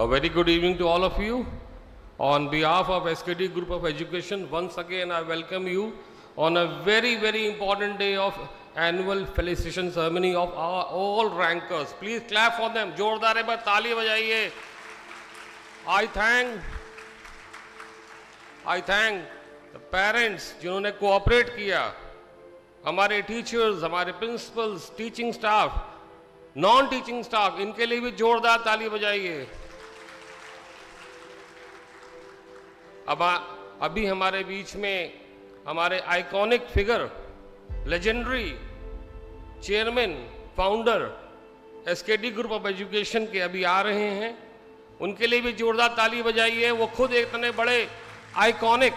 A very good evening to all of you. On behalf of SKD Group of Education, once again I welcome you on a very, very important day of annual felicitation ceremony of our all rankers. Please clap for them. जोरदार एक बार ताली बजाइए. I thank the parents जिन्होंने cooperate किया, हमारे teachers, हमारे principals, teaching staff, non-teaching staff, इनके लिए भी जोरदार ताली बजाइए. अभी हमारे बीच में हमारे iconic figure, legendary chairman, founder SKD group of education के अभी आ रहे हैं. उनके लिए भी जोरदार ताली बजाइए. वो खुद इतने बड़े आइकॉनिक,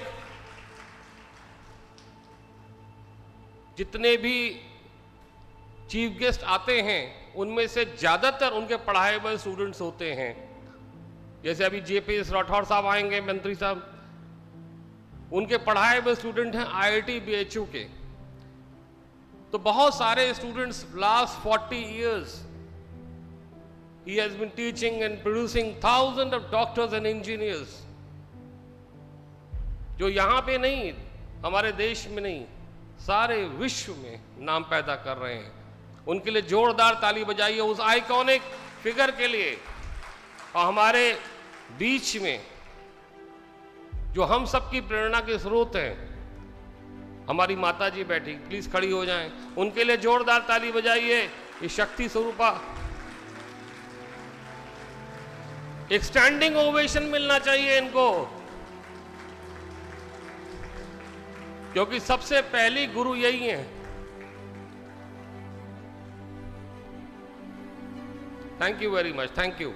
जितने भी चीफ गेस्ट आते हैं उनमें से ज्यादातर उनके पढ़ाए हुए स्टूडेंट्स होते हैं. जैसे अभी जेपीएस राठौर साहब आएंगे, मंत्री साहब, उनके पढ़ाए हुए स्टूडेंट हैं आईआईटी बीएचयू के. तो बहुत सारे students last 40 years he has been teaching and producing thousands of doctors and engineers, जो यहां पे नहीं, हमारे देश में नहीं, सारे विश्व में नाम पैदा कर रहे हैं. उनके लिए जोरदार ताली बजाइए उस आइकॉनिक फिगर के लिए. और हमारे बीच में जो हम सबकी प्रेरणा के स्रोत हैं, हमारी माता जी बैठी, प्लीज खड़ी हो जाएं. उनके लिए जोरदार ताली बजाइए. ये शक्ति स्वरूपा, एक स्टैंडिंग ओवेशन मिलना चाहिए इनको, क्योंकि सबसे पहली गुरु यही है. Thank you very much, thank you.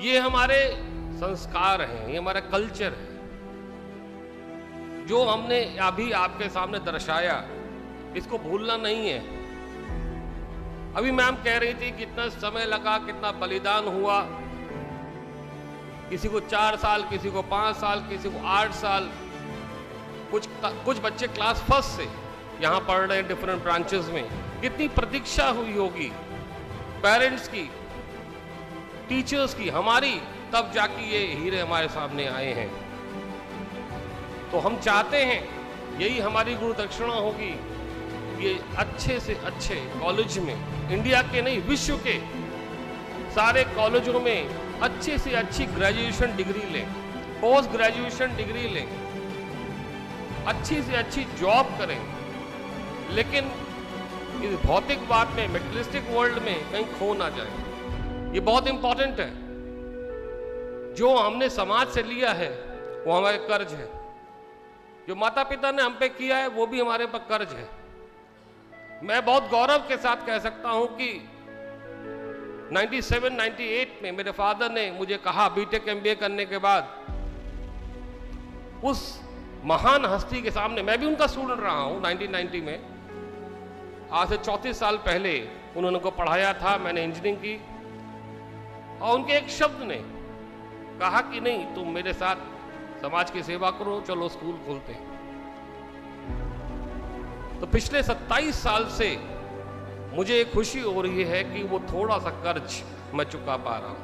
ये हमारे संस्कार हैं, ये हमारा कल्चर है, जो हमने अभी आपके सामने दर्शाया, इसको भूलना नहीं है. अभी मैम कह रही थी कितना समय लगा, कितना बलिदान हुआ. किसी को 4 साल, किसी को 5 साल, किसी को 8 साल. कुछ बच्चे क्लास फर्स्ट से यहां पढ़ रहे हैं डिफरेंट ब्रांचेस में. कितनी प्रतीक्षा हुई होगी पेरेंट्स की, टीचर्स की, हमारी, तब जाके ये हीरे हमारे सामने आए हैं. तो हम चाहते हैं, यही हमारी गुरु दक्षिणा होगी, ये अच्छे से अच्छे कॉलेज में, इंडिया के नहीं विश्व के सारे कॉलेजों में अच्छे से अच्छी ग्रेजुएशन डिग्री लें, पोस्ट ग्रेजुएशन डिग्री लें, अच्छी से अच्छी जॉब करें. लेकिन इस भौतिक बात में, मेटेरियलिस्टिक वर्ल्ड में कहीं खो ना जाए. ये बहुत इंपॉर्टेंट है. जो हमने समाज से लिया है वो हमारे कर्ज है. जो माता पिता ने हम पे किया है वो भी हमारे पर कर्ज है. मैं बहुत गौरव के साथ कह सकता हूं कि 97-98 में मेरे फादर ने मुझे कहा, बीटेक एमबीए करने के बाद, उस महान हस्ती के सामने, मैं भी उनका स्टूडेंट रहा हूं 1990 में, आज से 34 साल पहले उन्होंने को पढ़ाया था, मैंने इंजीनियरिंग की, और उनके एक शब्द ने कहा कि नहीं, तुम मेरे साथ समाज की सेवा करो, चलो स्कूल खोलते हैं. तो पिछले 27 साल से मुझे एक खुशी हो रही है कि वो थोड़ा सा कर्ज मैं चुका पा रहा हूं.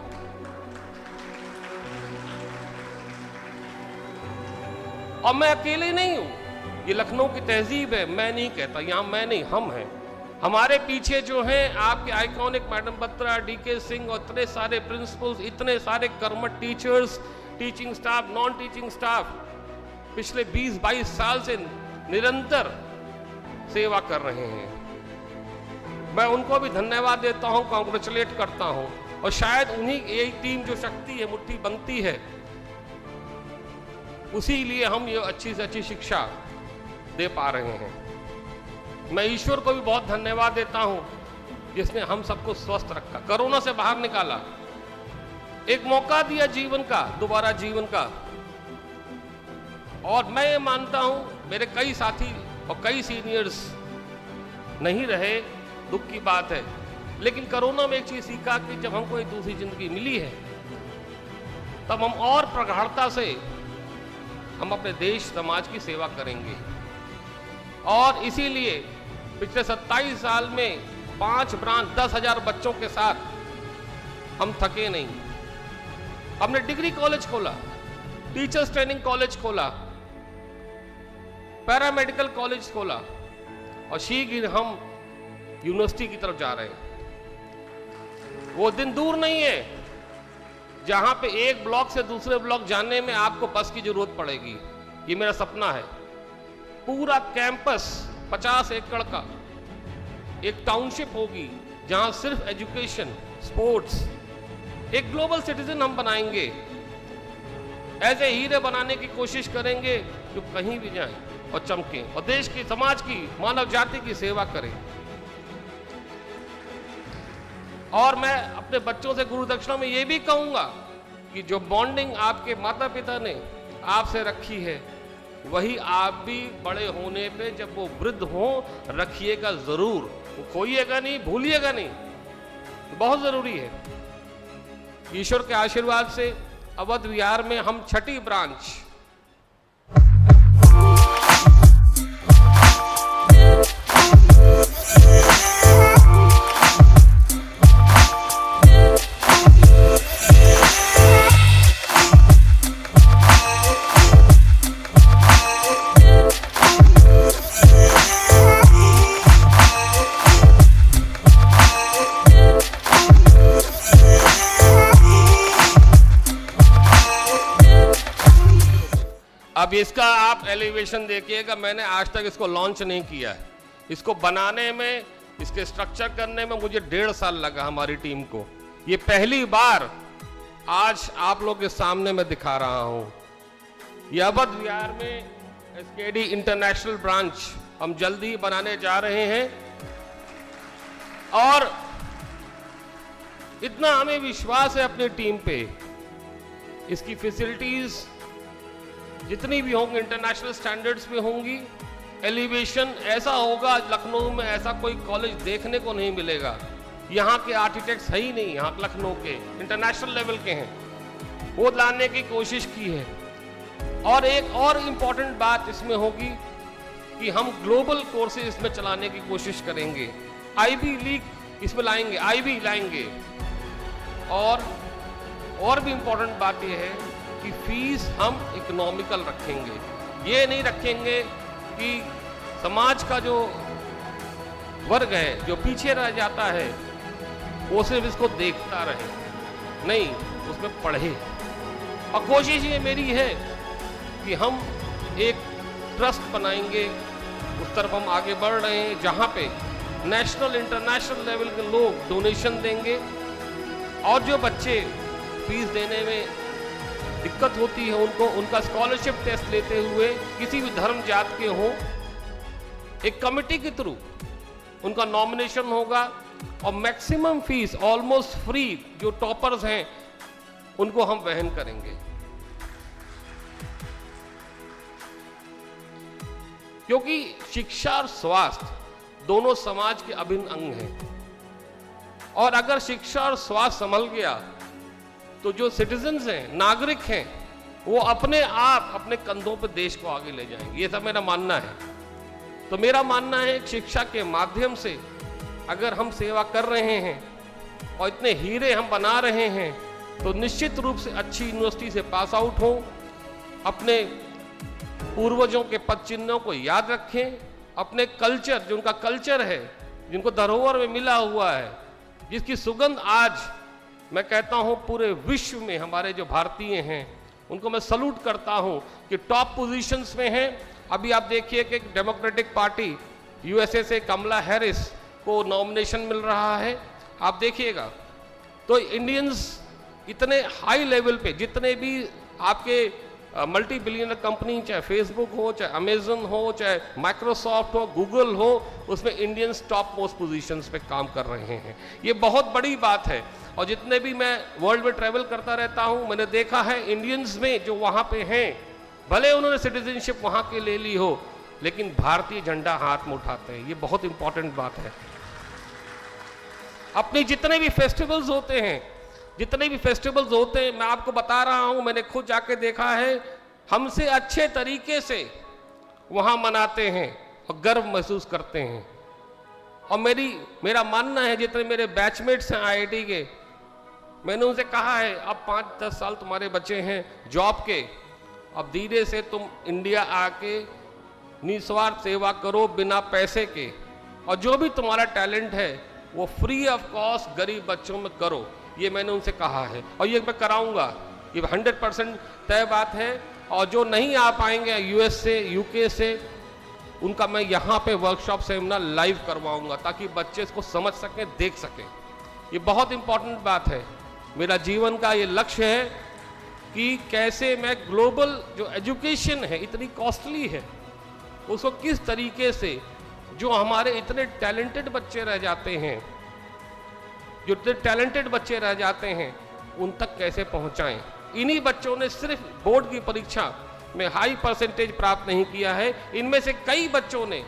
और मैं अकेले नहीं हूं, ये लखनऊ की तहजीब है. मैं नहीं कहता, यहां मैं नहीं, हम हैं. हमारे पीछे जो हैं आपके iconic madam Batra, DK Singh और इतने सारे प्रिंसिपल्स, इतने सारे कर्मठ teachers, teaching staff, non teaching staff पिछले 20-22 साल से निरंतर सेवा कर रहे हैं. मैं उनको भी धन्यवाद देता हूं, कांग्रेचुलेट करता हूं. और शायद उन्हीं यही टीम जो शक्ति है, मुट्ठी बनती है, उसी लिए हम ये अच्छी से अच्छी शिक्षा दे पा रहे हैं. मैं ईश्वर को भी बहुत धन्यवाद देता हूं, जिसने हम सबको स्वस्थ रखा, कोरोना से बाहर निकाला, एक मौका दिया जीवन का, दोबारा जीवन का. और मैं ये मानता हूं, मेरे कई साथी और कई सीनियर्स नहीं रहे, दुख की बात है, लेकिन कोरोना में एक चीज सीखा कि जब हमको एक दूसरी जिंदगी मिली है, तब हम और प्रगाढ़ता से हम अपने देश समाज की सेवा करेंगे. और इसीलिए पिछले 27 साल में 5 ब्रांच 10,000 बच्चों के साथ हम थके नहीं। हमने डिग्री कॉलेज खोला, टीचर्स ट्रेनिंग कॉलेज खोला, पैरामेडिकल कॉलेज खोला और शीघ्र हम यूनिवर्सिटी की तरफ जा रहे हैं। वो दिन दूर नहीं है जहां पे एक ब्लॉक से दूसरे ब्लॉक जाने में आपको बस की जरूरत पड़ेगी। ये मेरा सपना है। पूरा कैंपस 50 एकड़ का एक टाउनशिप होगी जहां सिर्फ एजुकेशन, स्पोर्ट्स, एक ग्लोबल सिटीजन हम बनाएंगे। ऐसे हीरे बनाने की कोशिश करेंगे जो कहीं भी जाएं और चमकें और देश की, समाज की, मानव जाति की सेवा करें। और मैं अपने बच्चों से गुरु दक्षिणा में यह भी कहूंगा कि जो बॉन्डिंग आपके माता पिता ने आपसे रखी है वही आप भी बड़े होने पे जब वो वृद्ध हो रखिएगा जरूर। वो खोइएगा नहीं, भूलिएगा नहीं, बहुत जरूरी है। ईश्वर के आशीर्वाद से अवध विहार में हम 6ठी ब्रांच अब इसका आप एलिवेशन देखिएगा। मैंने आज तक इसको लॉन्च नहीं किया है। इसको बनाने में, इसके स्ट्रक्चर करने में मुझे 1.5 साल लगा हमारी टीम को। ये पहली बार आज आप लोग के सामने मैं दिखा रहा हूं। ये अवध विहार में एसकेडी इंटरनेशनल ब्रांच हम जल्दी ही बनाने जा रहे हैं और इतना हमें विश्वास है अपनी टीम पे। इसकी फैसिलिटीज जितनी भी होंगी इंटरनेशनल स्टैंडर्ड्स में होंगी। एलिवेशन ऐसा होगा, लखनऊ में ऐसा कोई कॉलेज देखने को नहीं मिलेगा। यहाँ के आर्किटेक्ट्स है ही नहीं, यहाँ लखनऊ के इंटरनेशनल लेवल के हैं, वो लाने की कोशिश की है। और एक और इम्पॉर्टेंट बात इसमें होगी कि हम ग्लोबल कोर्सेज इसमें चलाने की कोशिश करेंगे। आईवी लीग इसमें लाएंगे, आईवी लाएंगे। और भी इम्पॉर्टेंट बात यह है कि फीस हम इकोनॉमिकल रखेंगे। ये नहीं रखेंगे कि समाज का जो वर्ग है जो पीछे रह जाता है वो सिर्फ इसको देखता रहे, नहीं, उसमें पढ़े। और कोशिश ये मेरी है कि हम एक ट्रस्ट बनाएंगे, उस तरफ हम आगे बढ़ रहे हैं जहां पे नेशनल इंटरनेशनल लेवल के लोग डोनेशन देंगे और जो बच्चे फीस देने में दिक्कत होती है उनको उनका स्कॉलरशिप टेस्ट लेते हुए किसी भी धर्म जात के हो, एक कमेटी के थ्रू उनका नॉमिनेशन होगा और मैक्सिमम फीस ऑलमोस्ट फ्री जो टॉपर्स हैं उनको हम वहन करेंगे। क्योंकि शिक्षा और स्वास्थ्य दोनों समाज के अभिन्न अंग हैं और अगर शिक्षा और स्वास्थ्य संभल गया तो जो सिटीजन्स हैं, नागरिक हैं, वो अपने आप अपने कंधों पर देश को आगे ले जाएंगे। ये सब मेरा मानना है। तो मेरा मानना है कि शिक्षा के माध्यम से अगर हम सेवा कर रहे हैं और इतने हीरे हम बना रहे हैं तो निश्चित रूप से अच्छी यूनिवर्सिटी से पास आउट हो, अपने पूर्वजों के पद चिन्हों को याद रखें, अपने कल्चर, जो उनका कल्चर है, जिनको धरोहर में मिला हुआ है, जिसकी सुगंध आज मैं कहता हूं पूरे विश्व में हमारे जो भारतीय हैं उनको मैं सल्यूट करता हूं कि टॉप पोजीशंस में हैं। अभी आप देखिए कि डेमोक्रेटिक पार्टी यूएसए से कमला हैरिस को नॉमिनेशन मिल रहा है, आप देखिएगा। तो इंडियंस इतने हाई लेवल पे, जितने भी आपके मल्टी बिलियनर कंपनी, चाहे फेसबुक हो, चाहे अमेजन हो, चाहे माइक्रोसॉफ्ट हो, गूगल हो, उसमें इंडियंस टॉप मोस्ट पोजीशंस पे काम कर रहे हैं। ये बहुत बड़ी बात है। और जितने भी मैं वर्ल्ड में ट्रैवल करता रहता हूं, मैंने देखा है इंडियंस में जो वहां पे हैं, भले उन्होंने सिटीजनशिप वहां के ले ली हो, लेकिन भारतीय झंडा हाथ में उठाते हैं। ये बहुत इंपॉर्टेंट बात है। अपने जितने भी फेस्टिवल्स होते हैं, मैं आपको बता रहा हूं, मैंने खुद जाके देखा है, हमसे अच्छे तरीके से वहां मनाते हैं और गर्व महसूस करते हैं। और मेरा मानना है, जितने मेरे बैचमेट्स हैं आईआईटी के, मैंने उनसे कहा है अब 5-10 साल तुम्हारे बचे हैं जॉब के, अब धीरे से तुम इंडिया आके निस्वार्थ सेवा करो बिना पैसे के, और जो भी तुम्हारा टैलेंट है वो फ्री ऑफ कॉस्ट गरीब बच्चों में करो, ये मैंने उनसे कहा है और ये मैं कराऊंगा, ये 100% तय बात है। और जो नहीं आ पाएंगे यूएस से, यूके से, उनका मैं यहाँ पे वर्कशॉप सेमिनार लाइव करवाऊंगा ताकि बच्चे इसको समझ सकें, देख सकें। ये बहुत इंपॉर्टेंट बात है। मेरा जीवन का ये लक्ष्य है कि कैसे मैं ग्लोबल जो एजुकेशन है इतनी कॉस्टली है उसको किस तरीके से जो हमारे इतने टैलेंटेड बच्चे रह जाते हैं, जो इतने टैलेंटेड बच्चे रह जाते हैं, उन तक कैसे पहुंचाएं। इन्हीं बच्चों ने सिर्फ बोर्ड की परीक्षा में हाई परसेंटेज प्राप्त नहीं किया है, इनमें से कई बच्चों ने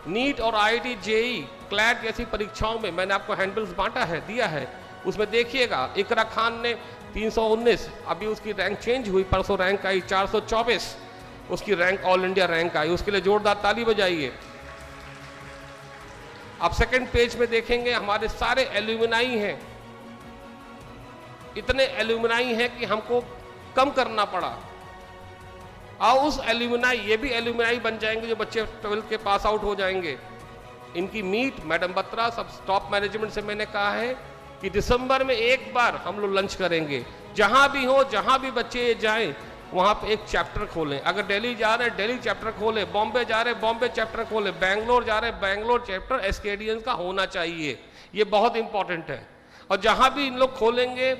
नीट और आईआईटी, जेई, क्लैट जैसी परीक्षाओं में, मैंने आपको हैंडल्स बांटा है, दिया है, उसमें देखिएगा इकरा खान ने 319, अभी उसकी रैंक चेंज हुई, परसों रैंक आई 424, उसकी रैंक ऑल इंडिया रैंक आई, उसके लिए जोरदार ताली बजाइए। आप सेकंड पेज में देखेंगे हमारे सारे एल्यूमिनाई हैं, इतने एल्यूमिनाई हैं कि हमको कम करना पड़ा, और उस एल्यूमिनाई, ये भी एल्यूमिनाई बन जाएंगे जो बच्चे 12th के पास आउट हो जाएंगे। इनकी मीट मैडम बत्रा सब टॉप मैनेजमेंट से मैंने कहा है कि दिसंबर में एक बार हम लोग लंच करेंगे, जहां भी हो, जहां भी बच्चे जाएं वहां पे एक चैप्टर खोलें। अगर दिल्ली जा रहे हैं दिल्ली चैप्टर खोलें, बॉम्बे जा रहे हैं बॉम्बे चैप्टर खोलें, बैंगलोर जा रहे हैं बैंगलोर चैप्टर एसकेडियंस का होना चाहिए, ये बहुत इंपॉर्टेंट है। और जहां भी इन लोग खोलेंगे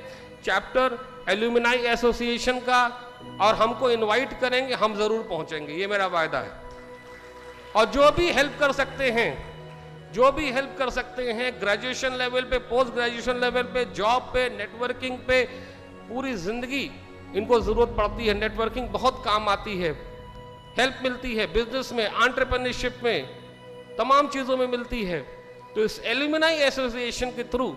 चैप्टर एल्यूमिनाई एसोसिएशन का और हमको इनवाइट करेंगे, हम जरूर पहुंचेंगे, ये मेरा वायदा है। और जो भी हेल्प कर सकते हैं, जो भी हेल्प कर सकते हैं, ग्रेजुएशन लेवल पे, पोस्ट ग्रेजुएशन लेवल पे, जॉब पे, नेटवर्किंग पे, पूरी जिंदगी इनको जरूरत पड़ती है, नेटवर्किंग बहुत काम आती है, हेल्प मिलती है बिजनेस में, एंटरप्रेन्योरशिप में, तमाम चीजों में मिलती है। तो इस एल्यूमिनाई एसोसिएशन के थ्रू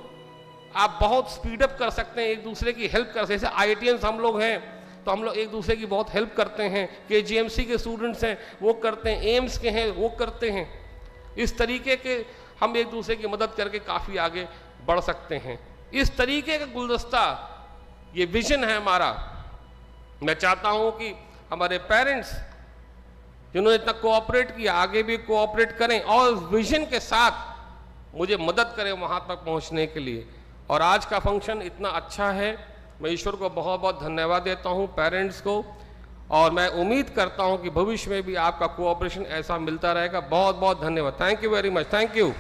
आप बहुत स्पीड अप कर सकते हैं, एक दूसरे की हेल्प कर सकते हैं। जैसे आईआईटीएंस हम लोग हैं तो हम लोग एक दूसरे की बहुत हेल्प करते हैं, केजीएमसी के स्टूडेंट्स हैं वो करते हैं, एम्स के हैं वो करते हैं, इस तरीके के हम एक दूसरे की मदद करके काफ़ी आगे बढ़ सकते हैं। इस तरीके का गुलदस्ता, ये विजन है हमारा। मैं चाहता हूं कि हमारे पेरेंट्स जिन्होंने इतना कोऑपरेट किया आगे भी कोऑपरेट करें और विजन के साथ मुझे मदद करें वहां तक पहुंचने के लिए। और आज का फंक्शन इतना अच्छा है, मैं ईश्वर को बहुत बहुत धन्यवाद देता हूं, पेरेंट्स को, और मैं उम्मीद करता हूं कि भविष्य में भी आपका कोऑपरेशन ऐसा मिलता रहेगा। बहुत बहुत धन्यवाद। Thank you very much. Thank you.